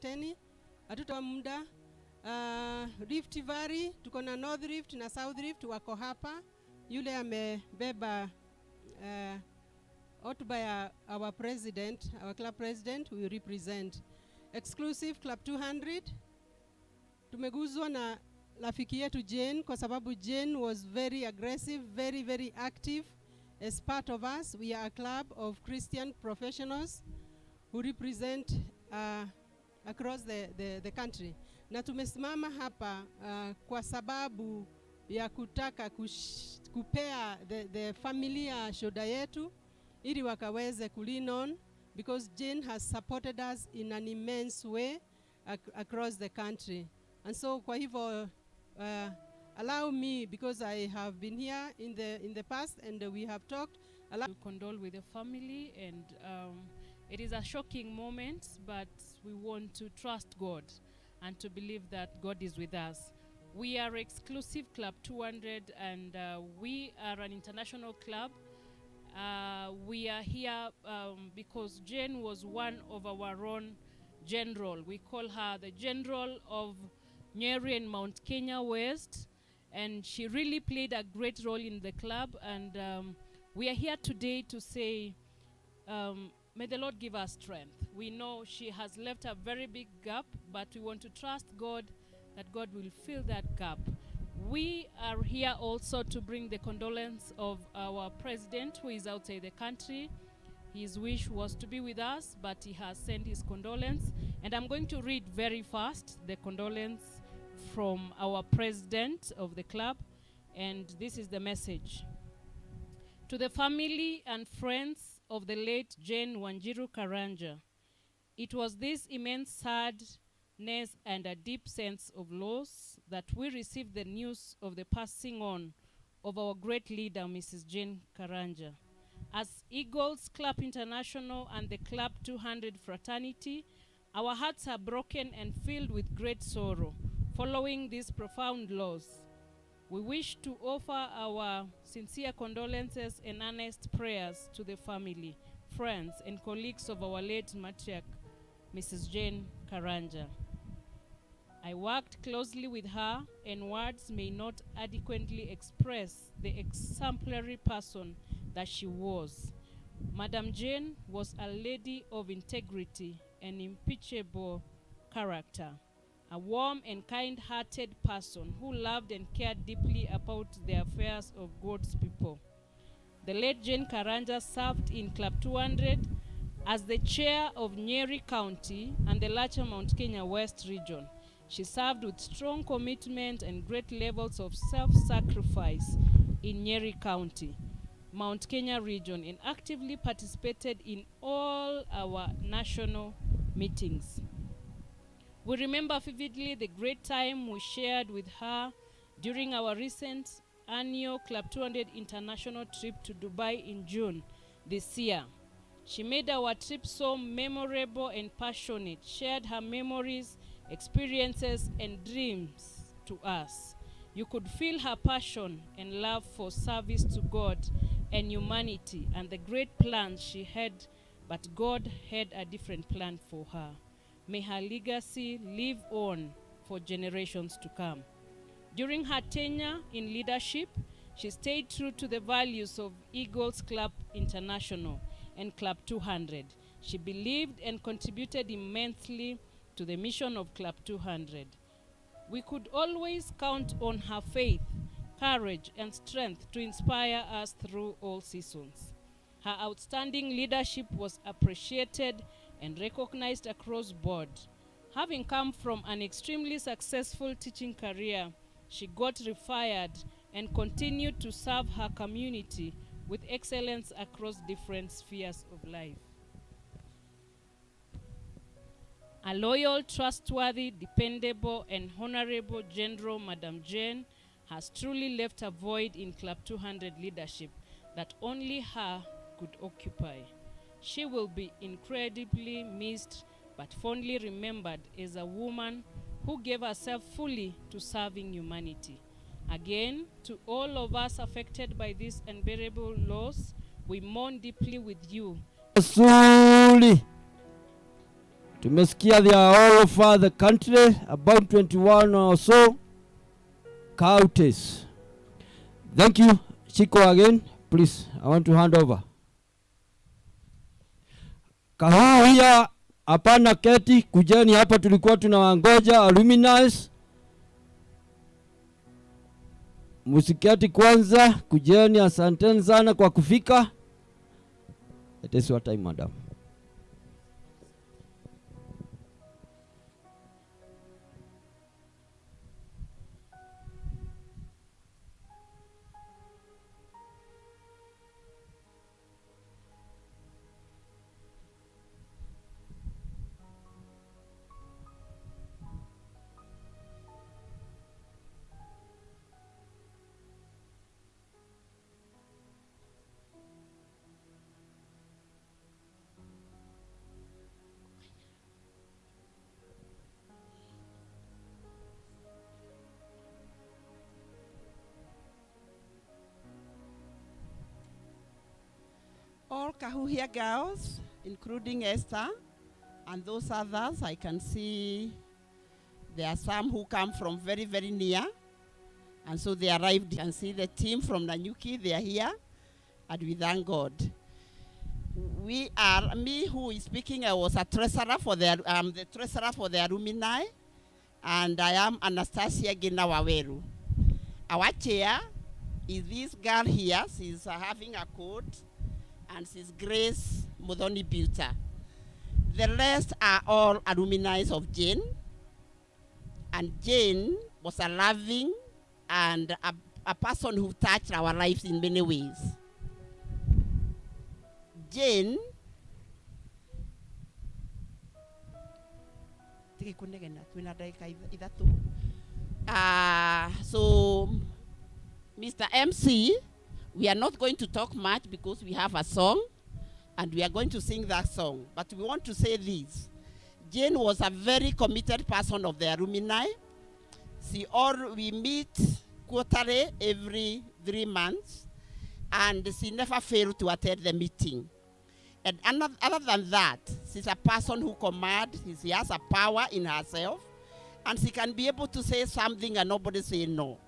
asanteni. Hatutoa muda. Rift Valley, tuko na North Rift na South Rift wako hapa. Yule amebeba hotuba ya our president, our club president, we represent. Exclusive Club 200. Tumeguzwa na rafiki yetu Jane kwa sababu Jane was very aggressive, very active as part of us. We are a club of Christian professionals who represent across the country. Na tumesimama hapa kwa sababu ya kutaka kupea the familia shoda yetu ili wakaweze kulean on, because Jane has supported us in an immense way across the country. And so kwa hivyo allow me, because I have been here in the past and we have talked, to condole with the family, and it is a shocking moment, but we want to trust God and to believe that God is with us. We are Exclusive Club 200, and we are an international club. We are here because Jane was one of our own general. We call her the General of Nyeri and Mount Kenya West, and she really played a great role in the club. And we are here today to say, may the Lord give us strength. We know she has left a very big gap, but we want to trust God that God will fill that gap. We are here also to bring the condolence of our president, who is outside the country. His wish was to be with us, but he has sent his condolence. And I'm going to read very fast the condolence from our president of the club. And this is the message. To the family and friends of the late Jane Wanjiru Karanja, it was this immense sadness and a deep sense of loss that we received the news of the passing on of our great leader, Mrs. Jane Karanja. As Eagles Club International and the Club 200 fraternity, our hearts are broken and filled with great sorrow following this profound loss. We wish to offer our sincere condolences and earnest prayers to the family, friends, and colleagues of our late matriarch, Mrs. Jane Karanja. I worked closely with her, and words may not adequately express the exemplary person that she was. Madam Jane was a lady of integrity and impeccable character, a warm and kind-hearted person who loved and cared deeply about the affairs of God's people. The late Jane Karanja served in Club 200 as the chair of Nyeri County and the larger Mount Kenya West region. She served with strong commitment and great levels of self-sacrifice in Nyeri County, Mount Kenya region, and actively participated in all our national meetings. We remember vividly the great time we shared with her during our recent annual Club 200 international trip to Dubai in June this year. She made our trip so memorable and passionate, shared her memories, experiences, and dreams to us. You could feel her passion and love for service to God and humanity and the great plans she had, but God had a different plan for her. May her legacy live on for generations to come. During her tenure in leadership, she stayed true to the values of Eagles Club International and Club 200. She believed and contributed immensely to the mission of Club 200. We could always count on her faith, courage, and strength to inspire us through all seasons. Her outstanding leadership was appreciated and recognized across board. Having come from an extremely successful teaching career, she got refired and continued to serve her community with excellence across different spheres of life. A loyal, trustworthy, dependable, and honorable General, Madam Jane, has truly left a void in Club 200 leadership that only her could occupy. She will be incredibly missed, but fondly remembered as a woman who gave herself fully to serving humanity. Again, to all of us affected by this unbearable loss, we mourn deeply with you. Tumesikia they are all over the country, about 21 or so counties. Thank you. Chico again, please. I want to hand over. Kahawia hapana keti, kujeni hapa, tulikuwa tunawangoja alumni. Musiketi kwanza, kujeni, asanteni sana kwa kufika. It is your time, madam. All Kahuhia girls, including Esther, and those others, I can see there are some who come from very, very near, and so they arrived. You can see the team from Nanyuki, they are here, and we thank God. Me who is speaking, I was a treasurer for the treasurer for the alumni, and I am Anastasia Gina Waweru. Our chair is this girl here. She's having a coat, and she's Grace Modoni Buta. The rest are all alumni of Jane, and Jane was a loving and a person who touched our lives in many ways. Jane, so Mr. MC, we are not going to talk much because we have a song and we are going to sing that song. But we want to say this. Jane was a very committed person of the alumni. We meet quarterly every 3 months, and she never failed to attend the meeting. And other than that, she's a person who commands. She has a power in herself, and she can be able to say something and nobody say no.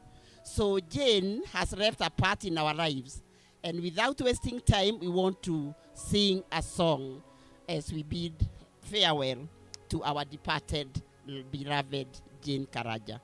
So Jane has left a part in our lives. And without wasting time, we want to sing a song as we bid farewell to our departed, beloved Jane Karanja.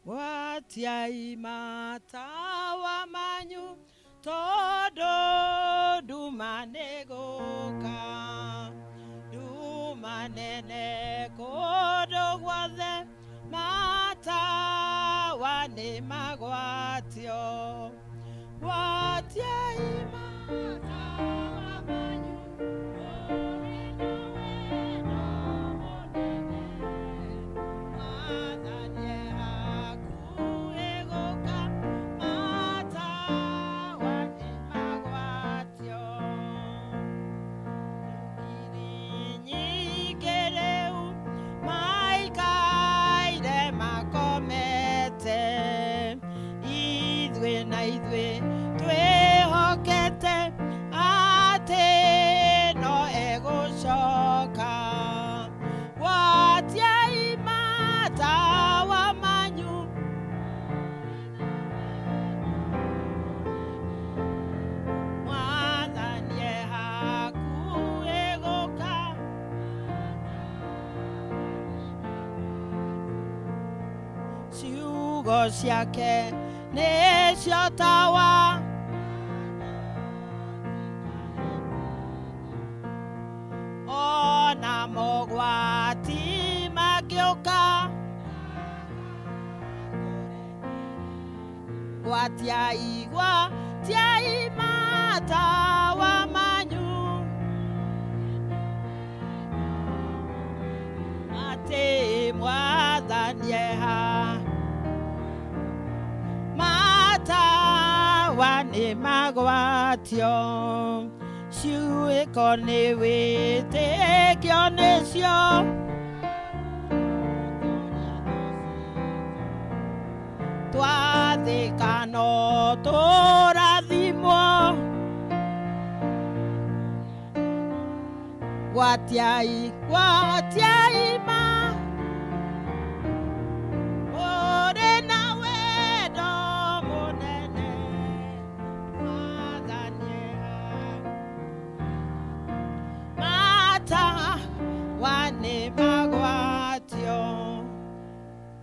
Watiai matawa manyu todo dumanegoka dumanene kodo gwathe matawa ne magwatio watiai matawa manyu Siake ne siotawa ona mogwati magioka watia igwa tia imata wa manyu ti mwathanie matawa nĩ magwatio ciuĩko nĩ wĩtĩkio nĩcio twathĩka no tũrathimwo gwatiai ma ũrĩ na wendo mũnene mwathanie matawa nĩ magwatio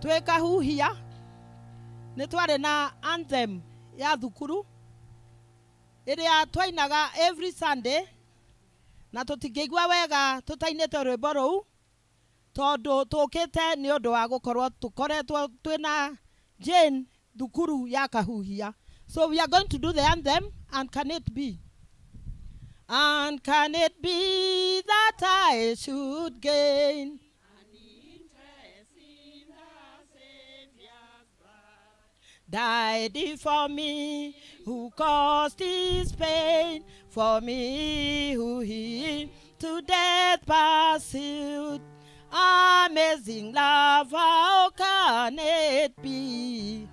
twĩkahuhia nĩ twarĩ na anthem ya thukuru ĩrĩa twainaga every Sunday na tũtingĩigua wega tũtainĩte rwĩmbo rũu tondũ tũkĩte nĩ ũndũ wa gũkorwo tũkoretwo twĩna Jane thukuru ya kahuhia. So we are going to do the anthem. And can it be that I should gain died he for me, who caused his pain, for me who he to death pursued. Amazing love, how can it be?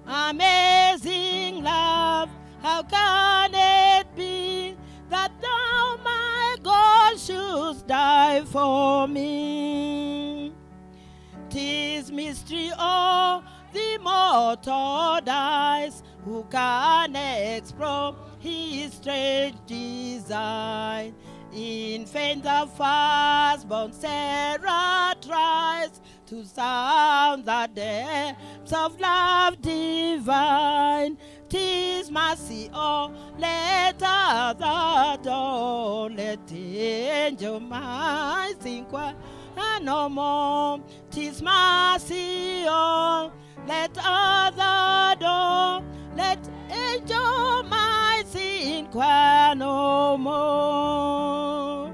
Amazing love, how can it be that thou, my God, shouldst die for me? 'Tis mystery, oh, the mortal dies, who can explore his strange design. In faith the firstborn Sarah tries to sound the depths of love divine. 'Tis mercy, oh, let the door, let angel minds inquire no more. 'Tis mercy, oh, let the door, let angel minds inquire no more.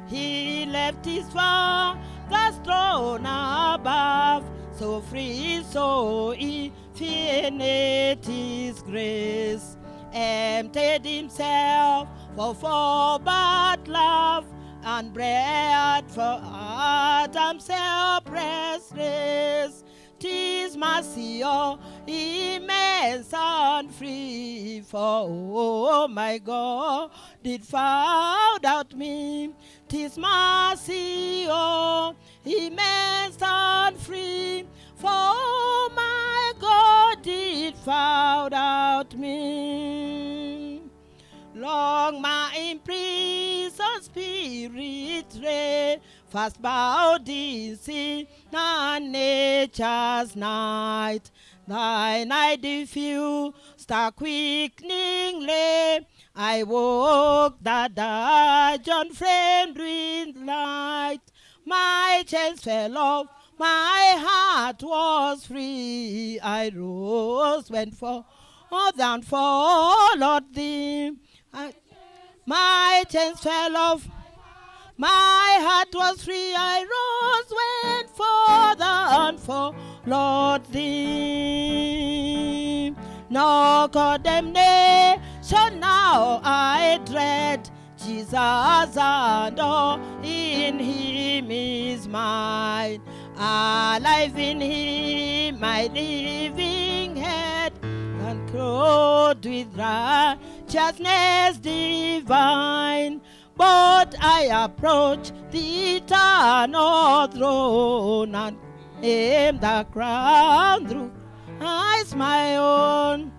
He left his Father's throne above, so free, so infinite his grace, emptied himself for but love, and bread for Adam's helpless race. 'Tis mercy, oh, immense and free, for oh my God did found out me. 'Tis mercy, oh, immense and free, for oh my God did found out me. Long my imprisoned spirit lay, fast bowed in sin and nature's night. Thy night diffused a quickeningly. I woke the dungeon framed with light. My chains fell off, my heart was free. I rose when forth and followed thee. My chains fell off, my heart was free. I rose when forth and followed thee. No condemnation now I dread, Jesus and all in him is mine. Alive in him, my living head, and clothed with righteousness divine. But I approach the eternal throne and aim the crown through eyes my own.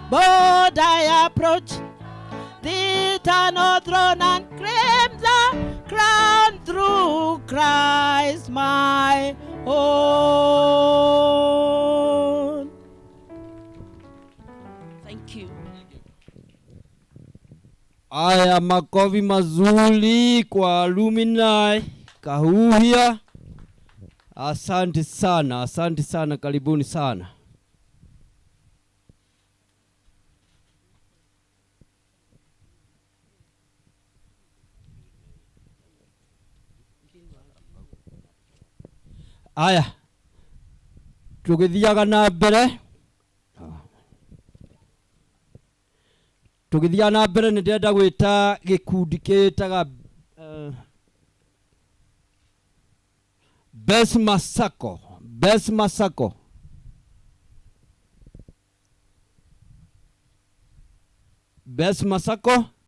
But I approach the eternal throne and claim the crown through Christ my own. Thank you. Aya, makofi mazuri kwa alumni Kahuhia. Asante sana, karibuni sana. aya tugithiaga na mbere nä ndenda gwä ta gä kundi kä taga Bes Masako